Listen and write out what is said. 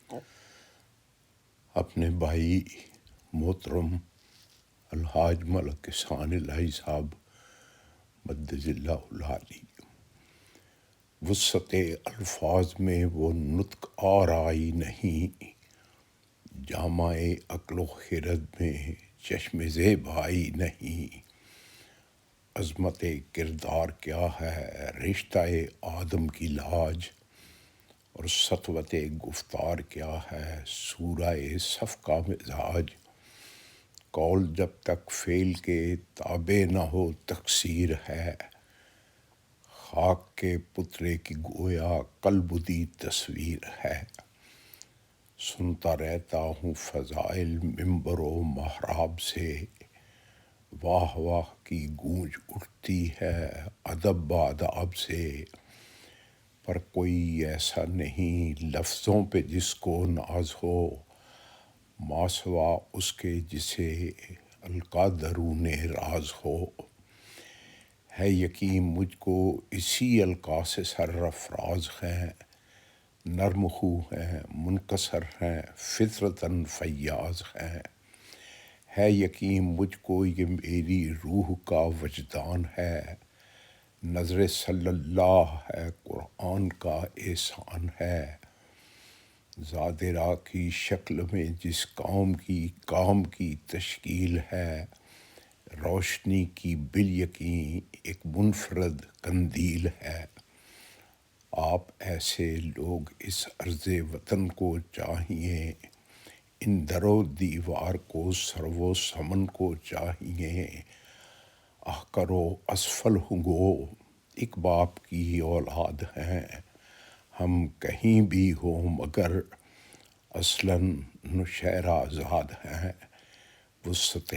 اپنے بھائی محترم الحاج ملک احسان الہی صاحب مدد اللہ العالی، وسعت الفاظ میں وہ نطق اور آئی نہیں، جامع عقل و خرد میں چشم زیب آئی نہیں۔ عظمت کردار کیا ہے رشتہ آدم کی لاج، اور سطوت گفتار کیا ہے سورہ صف کا مزاج۔ قول جب تک فعل کے تابع نہ ہو تقصیر ہے، خاک کے پتلے کی گویا کالبدی تصویر ہے۔ سنتا رہتا ہوں فضائل ممبر و محراب سے، واہ واہ کی گونج اٹھتی ہے ادب باداب سے۔ پر کوئی ایسا نہیں لفظوں پہ جس کو ناز ہو، ماسوا اس کے جسے القا درون راز ہو۔ ہے یقین مجھ کو اسی القا سے سرافراز ہیں، نرم خو ہیں منکسر ہیں فطرتاً فیاض ہیں۔ ہے یقین مجھ کو یہ میری روح کا وجدان ہے، نظر صلی اللہ ہے قرآن کا احسان ہے۔ ذات راہ کی شکل میں جس کام کی تشکیل ہے، روشنی کی بالیقین ایک منفرد قندیل ہے۔ آپ ایسے لوگ اس عرض وطن کو چاہیے، ان در و دیوار کو سرو و سمن کو چاہیے۔ احقر و اسفل ہوں گو ایک باپ کی اولاد ہیں، ہم کہیں بھی ہوں مگر اصلاً نوشہرہ زاد ہیں۔ وسعت